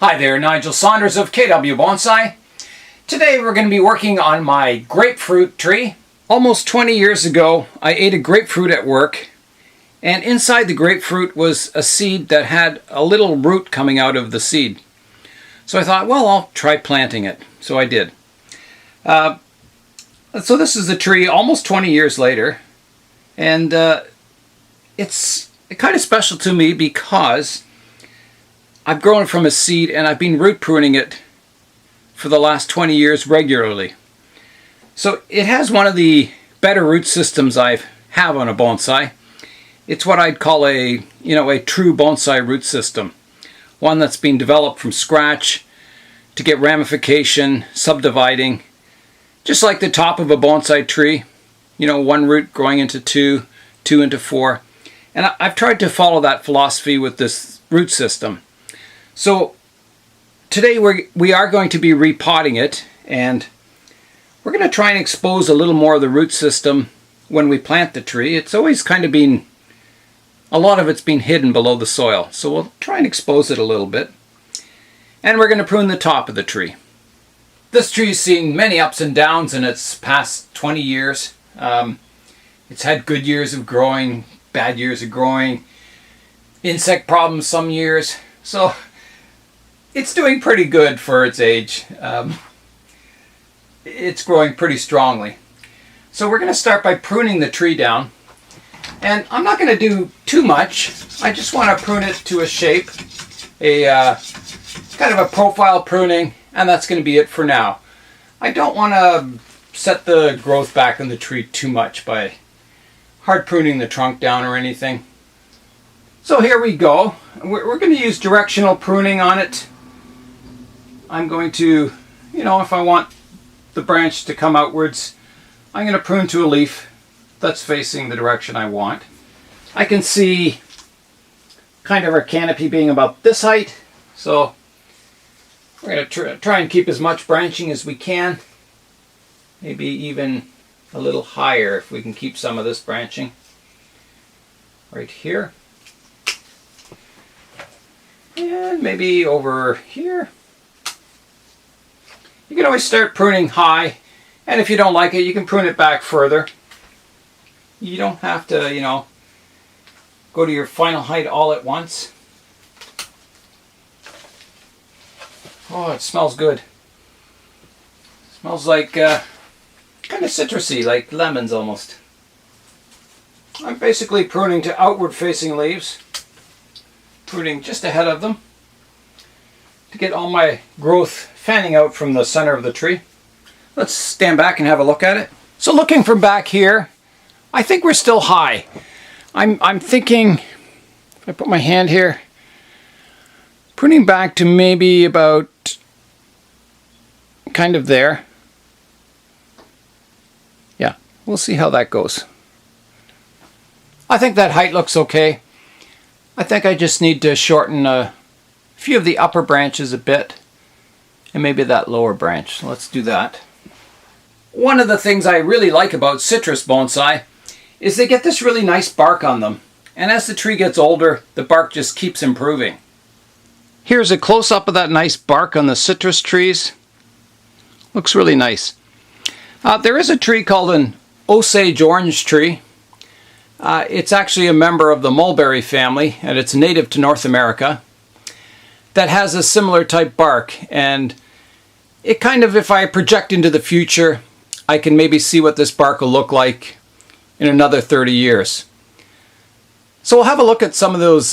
Hi there, Nigel Saunders of KW Bonsai. Today we're going to be working on my grapefruit tree. Almost 20 years ago, I ate a grapefruit at work, and inside the grapefruit was a seed that had a little root coming out of the seed. So I thought, well, I'll try planting it. So I did. So this is the tree almost 20 years later, and it's kind of special to me because I've grown it from a seed and I've been root pruning it for the last 20 years regularly. So it has one of the better root systems I have on a bonsai. It's what I'd call a true bonsai root system. One that's been developed from scratch to get ramification, subdividing, just like the top of a bonsai tree. One root growing into two, two into four. And I've tried to follow that philosophy with this root system. So today we are going to be repotting it, and we're going to try and expose a little more of the root system when we plant the tree. It's always kind of been, a lot of it's been hidden below the soil. So we'll try and expose it a little bit. And we're going to prune the top of the tree. This tree's seen many ups and downs in its past 20 years. It's had good years of growing, bad years of growing, insect problems some years. So it's doing pretty good for its age. It's growing pretty strongly. So we're going to start by pruning the tree down. And I'm not going to do too much. I just want to prune it to a shape, kind of a profile pruning, and that's going to be it for now. I don't want to set the growth back in the tree too much by hard pruning the trunk down or anything. So here we go. We're going to use directional pruning on it. I'm going to, if I want the branch to come outwards, I'm going to prune to a leaf that's facing the direction I want. I can see kind of our canopy being about this height, so we're going to try and keep as much branching as we can. Maybe even a little higher if we can keep some of this branching. Right here. And maybe over here. You can always start pruning high, and if you don't like it, you can prune it back further. You don't have to, go to your final height all at once. Oh, it smells good. It smells like kind of citrusy, like lemons almost. I'm basically pruning to outward facing leaves. Pruning just ahead of them to get all my growth fanning out from the center of the tree. Let's stand back and have a look at it. So looking from back here, I think we're still high. I'm thinking, if I put my hand here, pruning back to maybe about kind of there. Yeah, we'll see how that goes. I think that height looks okay. I think I just need to shorten a few of the upper branches a bit, and maybe that lower branch. So let's do that. One of the things I really like about citrus bonsai is they get this really nice bark on them. And as the tree gets older, the bark just keeps improving. Here's a close-up of that nice bark on the citrus trees. Looks really nice. There is a tree called an Osage Orange tree. It's actually a member of the mulberry family, and it's native to North America, that has a similar type bark. And it kind of, if I project into the future, I can maybe see what this bark will look like in another 30 years. So we'll have a look at some of those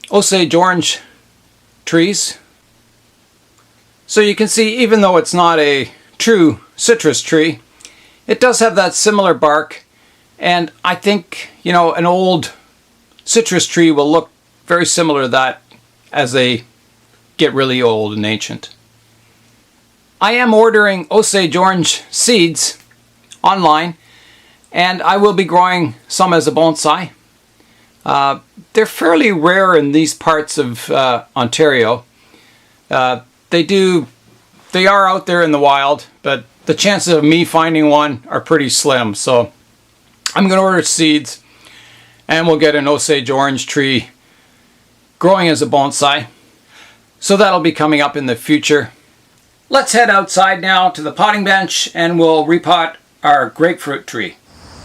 Osage Orange trees. So you can see, even though it's not a true citrus tree, it does have that similar bark. And I think, an old citrus tree will look very similar to that as they get really old and ancient. I am ordering Osage Orange seeds online, and I will be growing some as a bonsai. They're fairly rare in these parts of Ontario. They are out there in the wild, but the chances of me finding one are pretty slim. So I'm going to order seeds, and we'll get an Osage Orange tree growing as a bonsai. So that'll be coming up in the future. Let's head outside now to the potting bench and we'll repot our grapefruit tree.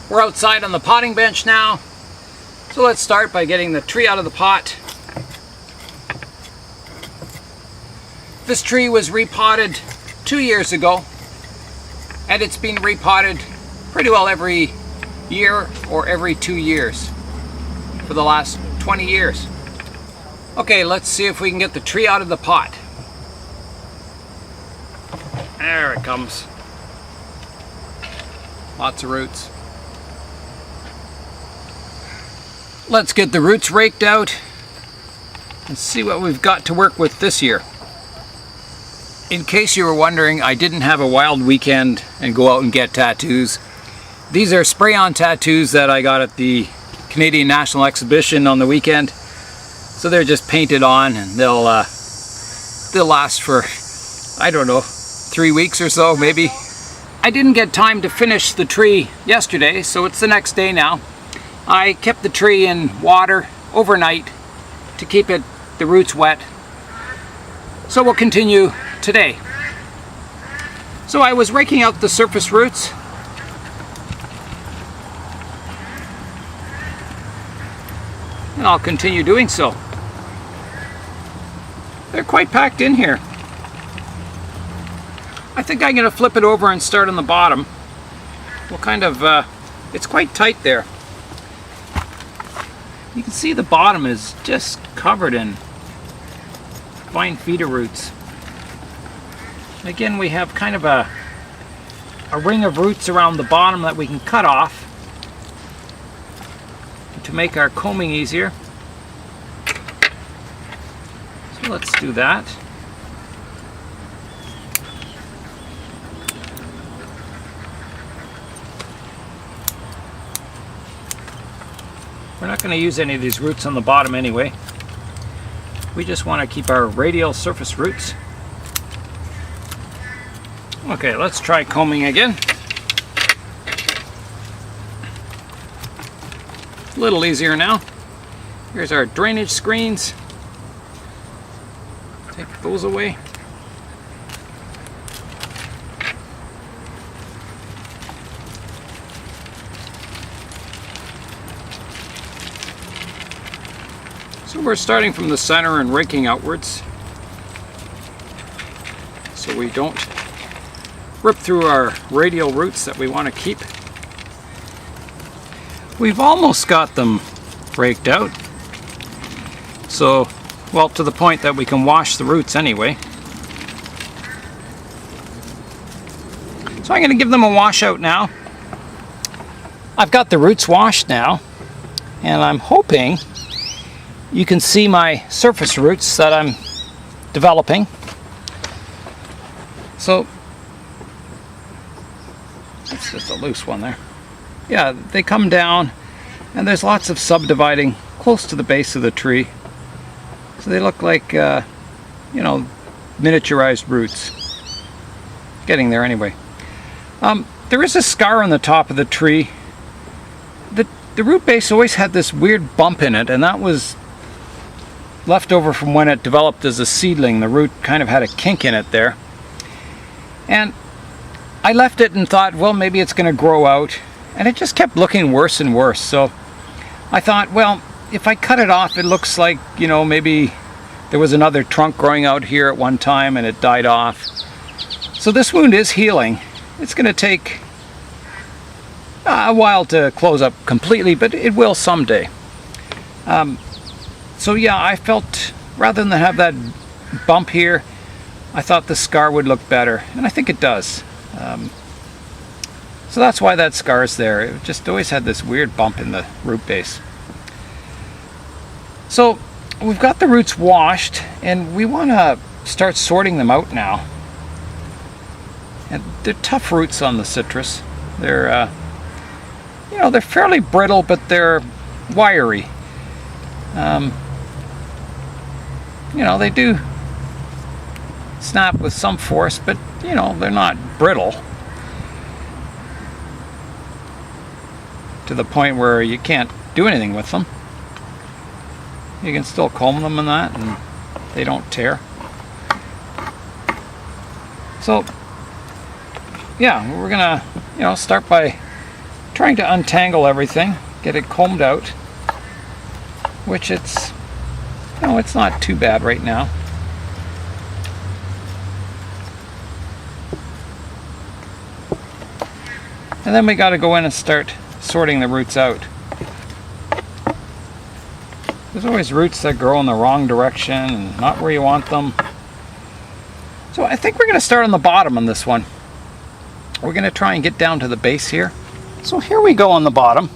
We're outside on the potting bench now. So let's start by getting the tree out of the pot. This tree was repotted 2 years ago, and it's been repotted pretty well every year or every 2 years for the last 20 years. Okay, let's see if we can get the tree out of the pot. There it comes. Lots of roots. Let's get the roots raked out and see what we've got to work with this year. In case you were wondering, I didn't have a wild weekend and go out and get tattoos. These are spray-on tattoos that I got at the Canadian National Exhibition on the weekend. So they're just painted on, and they'll last for, I don't know, 3 weeks or so maybe. I didn't get time to finish the tree yesterday, so it's the next day now. I kept the tree in water overnight to keep the roots wet. So we'll continue today. So I was raking out the surface roots. And I'll continue doing so. They're quite packed in here. I think I'm going to flip it over and start on the bottom. We'll kind of, it's quite tight there. You can see the bottom is just covered in fine feeder roots. And again, we have kind of a ring of roots around the bottom that we can cut off to make our combing easier. So let's do that. We're not going to use any of these roots on the bottom anyway. We just want to keep our radial surface roots. Okay, let's try combing again. A little easier now. Here's our drainage screens. Take those away. So we're starting from the center and raking outwards so we don't rip through our radial roots that we want to keep. We've almost got them raked out, so, well, to the point that we can wash the roots anyway. So I'm going to give them a wash out now. I've got the roots washed now, and I'm hoping you can see my surface roots that I'm developing. So, that's just a loose one there. Yeah, they come down and there's lots of subdividing close to the base of the tree. So they look like, you know, miniaturized roots. Getting there anyway. There is a scar on the top of the tree. The root base always had this weird bump in it, and that was left over from when it developed as a seedling. The root kind of had a kink in it there. And I left it and thought, well, maybe it's going to grow out. And it just kept looking worse and worse. So I thought, well, if I cut it off, it looks like, you know, maybe there was another trunk growing out here at one time and it died off. So this wound is healing. It's going to take a while to close up completely, but it will someday. So yeah, I felt, rather than have that bump here, I thought the scar would look better, and I think it does. So that's why that scar is there. It just always had this weird bump in the root base. So we've got the roots washed, and we want to start sorting them out now. And they're tough roots on the citrus. They're, you know, they're fairly brittle, but they're wiry. You know, they do snap with some force, but, you know, they're not brittle to the point where you can't do anything with them. You can still comb them and that, and they don't tear. So yeah, we're gonna, start by trying to untangle everything, get it combed out, which it's not too bad right now. And then we got to go in and start sorting the roots out. There's always roots that grow in the wrong direction and not where you want them. So I think we're going to start on the bottom on this one. We're going to try and get down to the base here. So here we go on the bottom.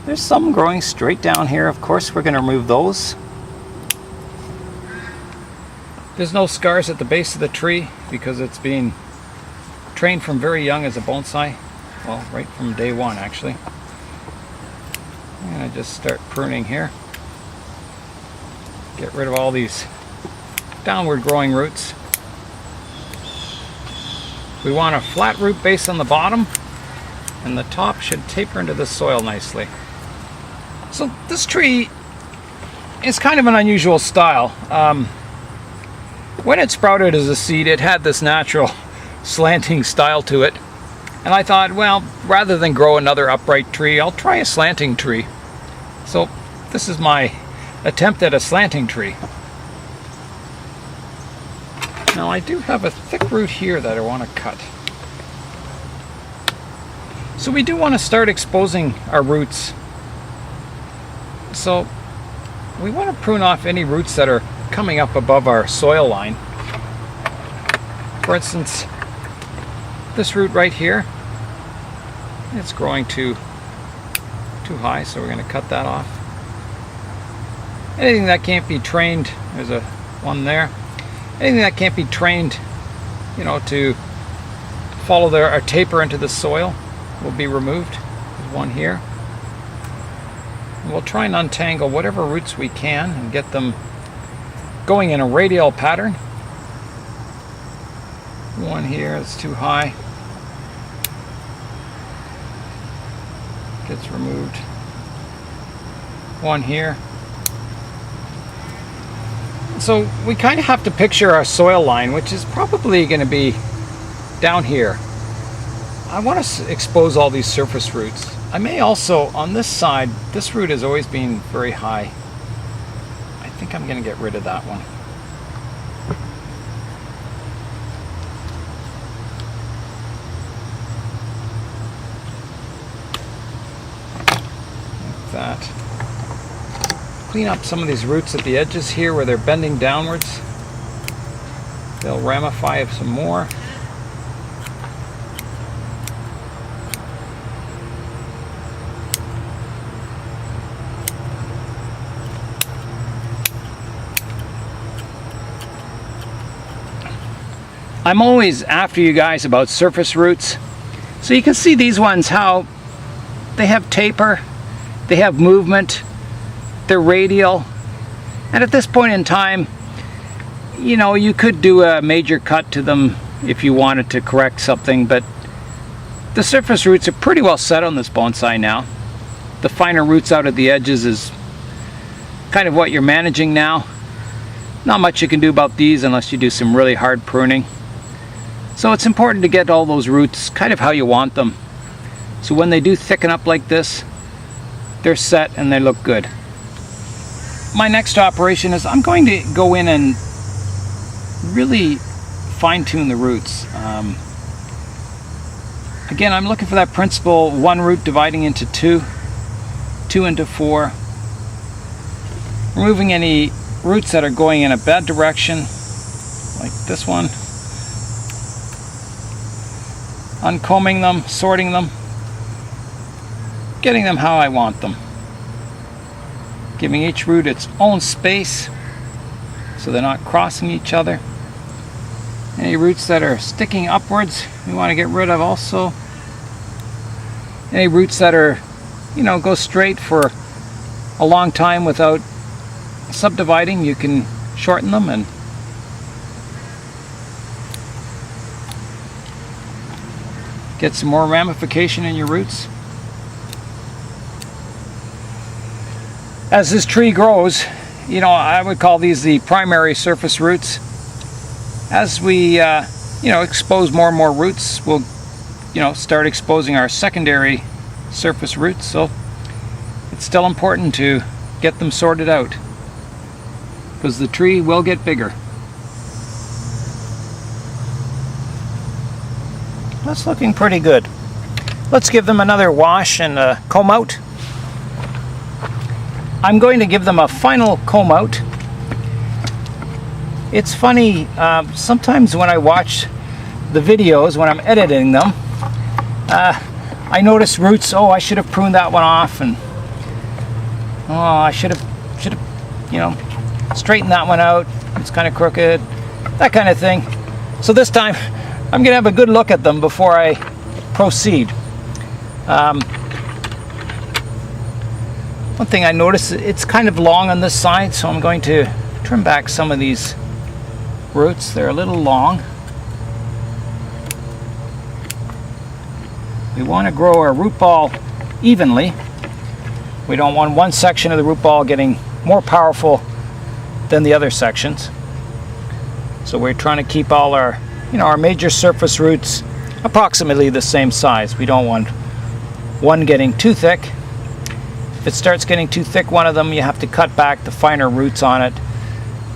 There's some growing straight down here. Of course, we're going to remove those. There's no scars at the base of the tree because it's being trained from very young as a bonsai. Well, right from day one, actually. I'm going to just start pruning here. Get rid of all these downward growing roots. We want a flat root base on the bottom, and the top should taper into the soil nicely. So this tree is kind of an unusual style. When it sprouted as a seed, it had this natural slanting style to it. And I thought, well, rather than grow another upright tree, I'll try a slanting tree. So this is my attempt at a slanting tree. Now I do have a thick root here that I want to cut. So we do want to start exposing our roots. So we want to prune off any roots that are coming up above our soil line. For instance, this root right here, it's growing too high, so we're going to cut that off. Anything that can't be trained, there's a one there. Anything that can't be trained, to follow or taper into the soil will be removed. There's one here. And we'll try and untangle whatever roots we can and get them going in a radial pattern. One here is too high. Gets removed. One here. So we kind of have to picture our soil line, which is probably going to be down here. I want to expose all these surface roots. I may also, on this side, this root has always been very high. I think I'm going to get rid of that one. Like that. Clean up some of these roots at the edges here where they're bending downwards. They'll ramify some more. I'm always after you guys about surface roots. So you can see these ones, how they have taper, they have movement, they're radial, and at this point in time, you could do a major cut to them if you wanted to correct something, but the surface roots are pretty well set on this bonsai now. The finer roots out at the edges is kind of what you're managing now. Not much you can do about these unless you do some really hard pruning. So it's important to get all those roots kind of how you want them. So when they do thicken up like this, they're set and they look good. My next operation is I'm going to go in and really fine-tune the roots. Again, I'm looking for that principle, one root dividing into two, two into four. Removing any roots that are going in a bad direction, like this one. Uncombing them, sorting them, getting them how I want them. Giving each root its own space so they're not crossing each other. Any roots that are sticking upwards we want to get rid of also. Any roots that are, go straight for a long time without subdividing, you can shorten them and get some more ramification in your roots. As this tree grows, I would call these the primary surface roots. As we expose more and more roots, we'll start exposing our secondary surface roots. So it's still important to get them sorted out, because the tree will get bigger. That's looking pretty good. Let's give them another wash and comb out. I'm going to give them a final comb out. It's funny, sometimes when I watch the videos, when I'm editing them, I notice roots. Oh, I should have pruned that one off, and oh, I should have straightened that one out. It's kind of crooked, that kind of thing. So this time, I'm going to have a good look at them before I proceed. One thing I noticed, it's kind of long on this side, so I'm going to trim back some of these roots. They're a little long. We want to grow our root ball evenly. We don't want one section of the root ball getting more powerful than the other sections. So we're trying to keep all our, our major surface roots approximately the same size. We don't want one getting too thick. If it starts getting too thick, one of them, you have to cut back the finer roots on it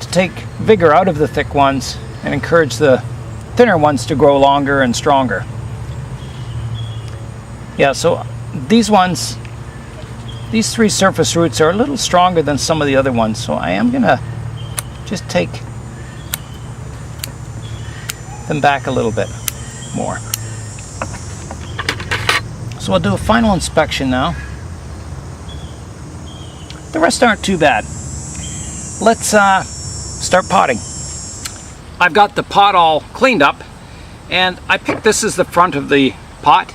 to take vigor out of the thick ones and encourage the thinner ones to grow longer and stronger. Yeah, so these three surface roots are a little stronger than some of the other ones, so I am going to just take them back a little bit more. So I'll do a final inspection now. The rest aren't too bad. Let's start potting. I've got the pot all cleaned up, and I picked this as the front of the pot.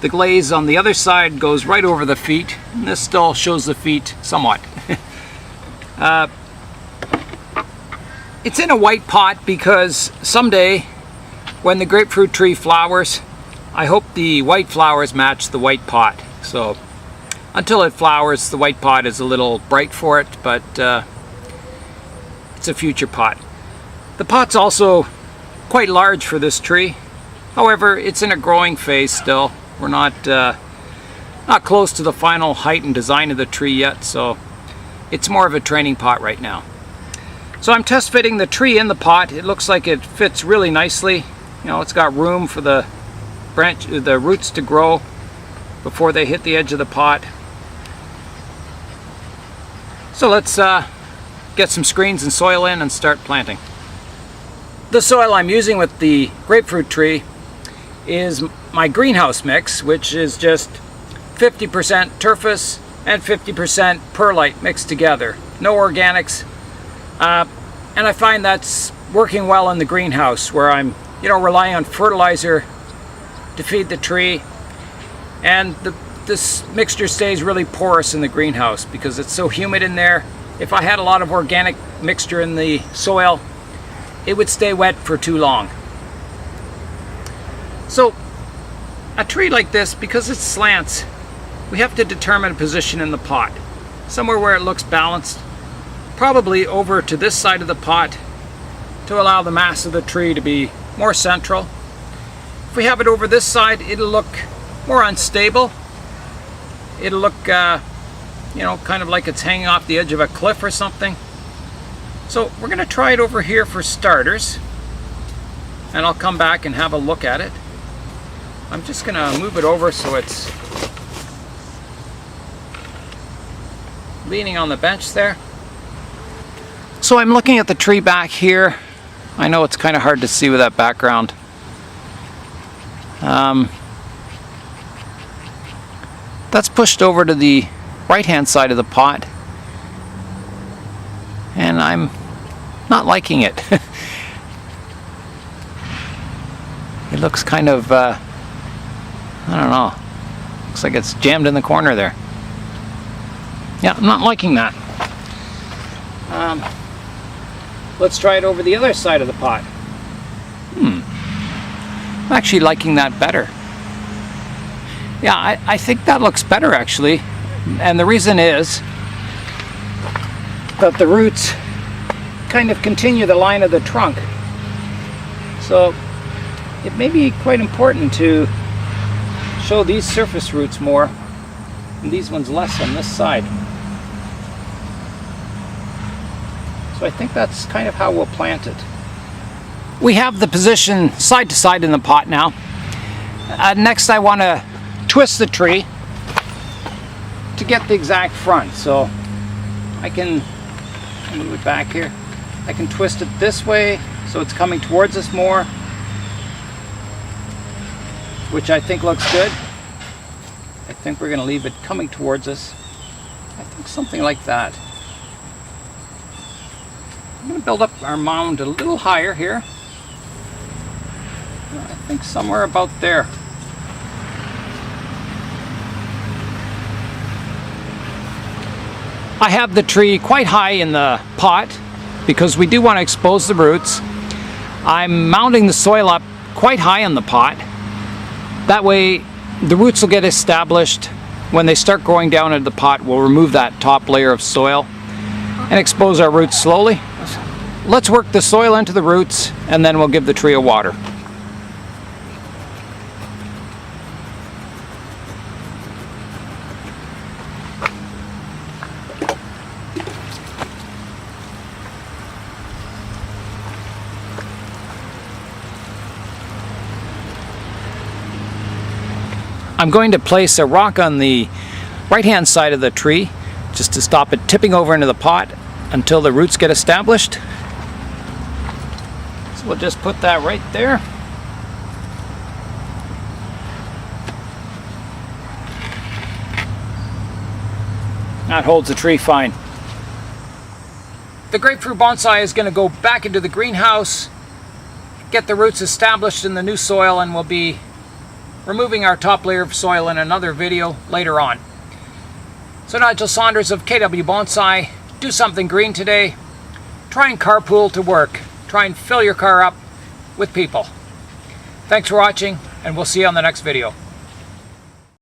The glaze on the other side goes right over the feet, and this still shows the feet somewhat. It's in a white pot because someday when the grapefruit tree flowers, I hope the white flowers match the white pot. So until it flowers, the white pot is a little bright for it, but it's a future pot. The pot's also quite large for this tree. However, it's in a growing phase still. We're not close to the final height and design of the tree yet, so it's more of a training pot right now. So I'm test fitting the tree in the pot. It looks like it fits really nicely. It's got room for the roots to grow before they hit the edge of the pot. So let's get some screens and soil in and start planting. The soil I'm using with the grapefruit tree is my greenhouse mix, which is just 50% turfus and 50% perlite mixed together. No organics. And I find that's working well in the greenhouse, where I'm relying on fertilizer to feed the tree, and this mixture stays really porous in the greenhouse because it's so humid in there. If I had a lot of organic mixture in the soil, it would stay wet for too long. So a tree like this, because it slants, we have to determine a position in the pot, somewhere where it looks balanced, probably over to this side of the pot, to allow the mass of the tree to be more central. If we have it over this side, it'll look more unstable. It'll look kind of like it's hanging off the edge of a cliff or something. So we're going to try it over here for starters, and I'll come back and have a look at it. I'm just going to move it over so it's leaning on the bench there. So I'm looking at the tree back here. I know it's kind of hard to see with that background. That's pushed over to the right-hand side of the pot, and I'm not liking it. It looks kind of, I don't know, looks like it's jammed in the corner there. Yeah, I'm not liking that. Let's try it over the other side of the pot. I'm actually liking that better. Yeah, I think that looks better actually, and the reason is that the roots kind of continue the line of the trunk. So it may be quite important to show these surface roots more and these ones less on this side. So I think that's kind of how we'll plant it. We have the position side to side in the pot now. Next I want to twist the tree to get the exact front. So I can move it back here. I can twist it this way so it's coming towards us more, which I think looks good. I think we're going to leave it coming towards us. I think something like that. I'm going to build up our mound a little higher here. I think somewhere about there. I have the tree quite high in the pot because we do want to expose the roots. I'm mounting the soil up quite high in the pot. That way the roots will get established. When they start growing down into the pot, we'll remove that top layer of soil and expose our roots slowly. Let's work the soil into the roots and then we'll give the tree a water. I'm going to place a rock on the right-hand side of the tree just to stop it tipping over into the pot until the roots get established. So we'll just put that right there. That holds the tree fine. The grapefruit bonsai is going to go back into the greenhouse, get the roots established in the new soil, and we'll be removing our top layer of soil in another video later on. So Nigel Saunders of KW Bonsai, do something green today. Try and carpool to work. Try and fill your car up with people. Thanks for watching, and we'll see you on the next video.